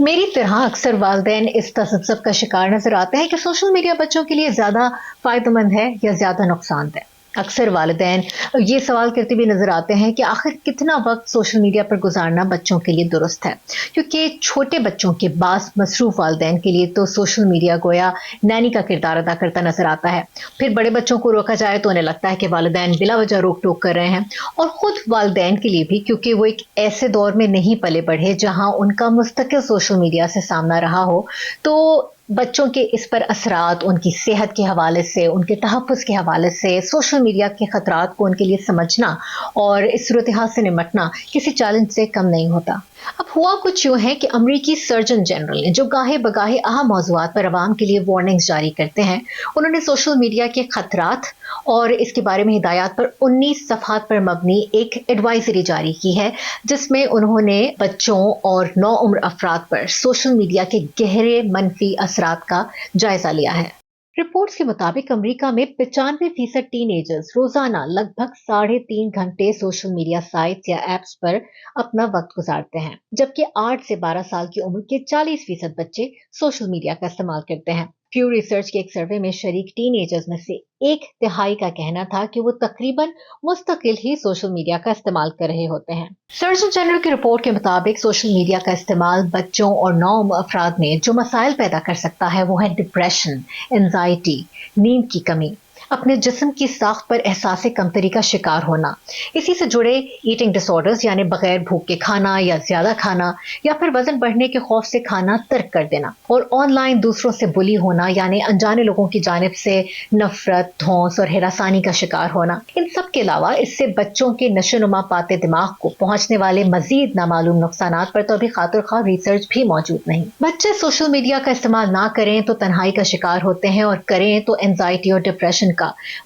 मेरी तरह अक्सर वालिदैन इस तसव्वुर का शिकार नजर आते हैं कि सोशल मीडिया बच्चों के लिए ज्यादा फायदेमंद है या ज्यादा नुकसानदेह। अक्सर वालिदैन ये सवाल करते भी नजर आते हैं कि आखिर कितना वक्त सोशल मीडिया पर गुजारना बच्चों के लिए दुरुस्त है, क्योंकि छोटे बच्चों के बास मसरूफ वालिदैन के लिए तो सोशल मीडिया गोया नैनी का किरदार अदा करता नजर आता है। फिर बड़े बच्चों को रोका जाए तो उन्हें लगता है कि वालिदैन बिला वजह रोक टोक कर रहे हैं, और खुद वालिदैन के लिए भी, क्योंकि वो एक ऐसे दौर में नहीं पले बढ़े जहां उनका मुस्तकिल सोशल मीडिया से सामना रहा हो, तो बच्चों के इस पर असरात उनकी सेहत के हवाले से, उनके तहफ़्फ़ुज़ के हवाले से, सोशल मीडिया के ख़तरात को उनके लिए समझना और इस सूरत-ए-हाल से निमटना किसी चैलेंज से कम नहीं होता। अब हुआ कुछ यूँ है कि अमरीकी सर्जन जनरल ने, जो गाहे बगाहे अहम मौज़ूआत पर अवाम के लिए वार्निंग्स जारी करते हैं, उन्होंने सोशल मीडिया के खतरात और इसके बारे में हिदायत पर 19 सफ़हात पर मबनी एक एडवाइजरी जारी की है, जिसमें उन्होंने बच्चों और नौउम्र अफराद पर सोशल मीडिया के गहरे मनफी असरात का जायजा लिया है। रिपोर्ट्स के मुताबिक अमेरिका में 95% टीनेजर्स रोजाना लगभग 3.5 घंटे सोशल मीडिया साइट्स या एप्स पर अपना वक्त गुजारते हैं, जबकि 8 से 12 साल की उम्र के 40% बच्चे सोशल मीडिया का इस्तेमाल करते हैं। प्यू रिसर्च के एक सर्वे में शरीक टीनेजर्स में से 1/3 का कहना था कि वो तकरीबन मुस्तकिल ही सोशल मीडिया का इस्तेमाल कर रहे होते हैं। सर्जन जनरल की रिपोर्ट के मुताबिक सोशल मीडिया का इस्तेमाल बच्चों और नौउम्र अफराद में जो मसाइल पैदा कर सकता है वो है डिप्रेशन, एंजाइटी, नींद की कमी, अपने जिस्म की साख्त पर एहसास कमतरी का शिकार होना, इसी से जुड़े ईटिंग डिसऑर्डर्स यानी बगैर भूख के खाना या ज्यादा खाना, या फिर वजन बढ़ने के खौफ से खाना तर्क कर देना, और ऑनलाइन दूसरों से बुली होना यानी अनजाने लोगों की जानिब से नफरत, धौंस और हिरासानी का शिकार होना। इन सब के अलावा इससे बच्चों के नशोनुमा पाते दिमाग को पहुंचने वाले मजीद नामालूम नुकसानात पर तो अभी खातिर खा रिसर्च भी मौजूद नहीं। बच्चे सोशल मीडिया का इस्तेमाल ना करें तो तन्हाई का शिकार होते हैं, और करें तो एंजाइटी और डिप्रेशन का।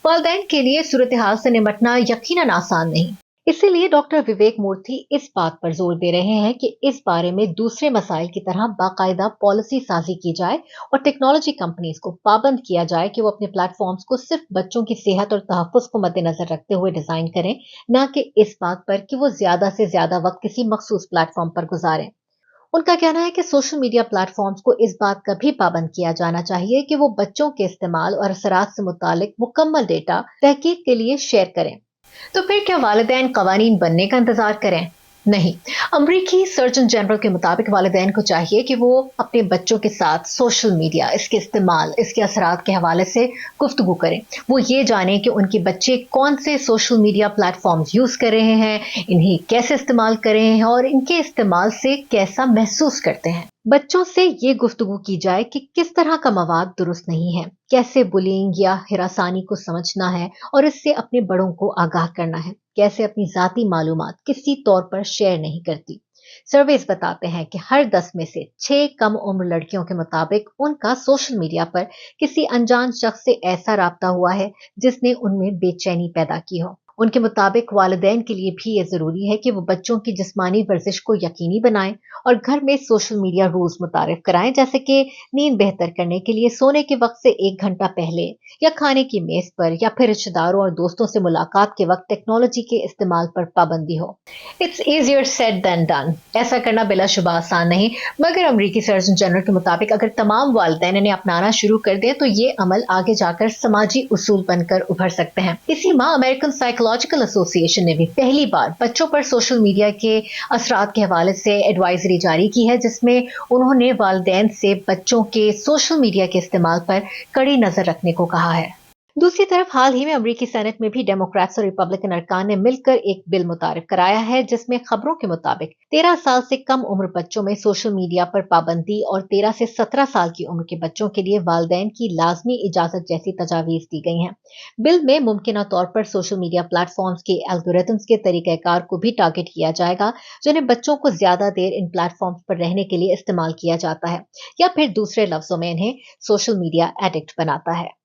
वालिदैन के लिए सूरत हाल से निमटना यकीनन आसान नहीं। इसीलिए डॉक्टर विवेक मूर्ति इस बात पर जोर दे रहे हैं कि इस बारे में दूसरे मसाइल की तरह बाकायदा पॉलिसी साजी की जाए और टेक्नोलॉजी कंपनीज को पाबंद किया जाए कि वो अपने प्लेटफॉर्म्स को सिर्फ बच्चों की सेहत और तहफ़्फ़ुज़ को मद्देनजर रखते हुए डिजाइन करें, न कि इस बात पर कि वो ज्यादा से ज्यादा वक्त किसी मखसूस प्लेटफॉर्म पर गुजारें। उनका कहना है कि सोशल मीडिया प्लेटफॉर्म्स को इस बात का भी पाबंद किया जाना चाहिए कि वो बच्चों के इस्तेमाल और असरात से मुतालिक मुकम्मल डेटा तहकीक के लिए शेयर करें। तो फिर क्या वालिदैन कवानीन बनने का इंतजार करें? नहीं। अमरीकी सर्जन जनरल के मुताबिक वालिदैन को चाहिए कि वो अपने बच्चों के साथ सोशल मीडिया, इसके इस्तेमाल, इसके असरात के हवाले से गुफ्तगू करें। वो ये जाने कि उनके बच्चे कौन से सोशल मीडिया प्लेटफॉर्म्स यूज कर रहे हैं, इन्हें कैसे इस्तेमाल कर रहे हैं और इनके इस्तेमाल से कैसा महसूस करते हैं। बच्चों से ये गुफ्तगू की जाए कि किस तरह का मवाद दुरुस्त नहीं है, कैसे बुलिंग या हिरासानी को समझना है और इससे अपने बड़ों को आगाह करना है, कैसे अपनी जाती मालूमात किसी तौर पर शेयर नहीं करती। सर्वेस बताते हैं कि हर 10 में से 6 कम उम्र लड़कियों के मुताबिक उनका सोशल मीडिया पर किसी अनजान शख्स से ऐसा राब्ता हुआ है जिसने उनमें बेचैनी पैदा की हो। उनके मुताबिक वालिदैन के लिए भी ये जरूरी है कि वो बच्चों की जिस्मानी वर्जिश को यकीनी बनाएं और घर में सोशल मीडिया रूल्स मुतारिफ कराएं, जैसे कि नींद बेहतर करने के लिए सोने के वक्त से 1 घंटा पहले या खाने की मेज पर या फिर रिश्तेदारों और दोस्तों से मुलाकात के वक्त टेक्नोलॉजी के इस्तेमाल पर पाबंदी हो। It's easier said than done. ऐसा करना बिलाशुबा आसान नहीं, मगर अमरीकी सर्जन जनरल के मुताबिक अगर तमाम वालिदैन इन्हें अपनाना शुरू कर दें तो ये अमल आगे जाकर समाजी उसूल बनकर उभर सकते हैं। इसी माह अमेरिकन साइकोलॉजिकल एसोसिएशन ने भी पहली बार बच्चों पर सोशल मीडिया के असरात के हवाले से एडवाइजरी जारी की है, जिसमें उन्होंने वालिदैन से बच्चों के सोशल मीडिया के इस्तेमाल पर कड़ी नजर रखने को कहा है। दूसरी तरफ हाल ही में अमरीकी सेनेट में भी डेमोक्रेट्स और रिपब्लिकन अरकान ने मिलकर एक बिल मुतारिफ कराया है, जिसमें खबरों के मुताबिक 13 साल से कम उम्र बच्चों में सोशल मीडिया पर पाबंदी और 13 से 17 साल की उम्र के बच्चों के लिए वालिदैन की लाजमी इजाजत जैसी तजावीज दी गई हैं। बिल में मुमकिन तौर पर सोशल मीडिया प्लेटफॉर्म्स के एल्गोरिथम्स के तरीक़ाकार को भी टारगेट किया जाएगा, जिन्हें बच्चों को ज्यादा देर इन प्लेटफॉर्म्स पर रहने के लिए इस्तेमाल किया जाता है, या फिर दूसरे लफ्जों में इन्हें सोशल मीडिया एडिक्ट बनाता है।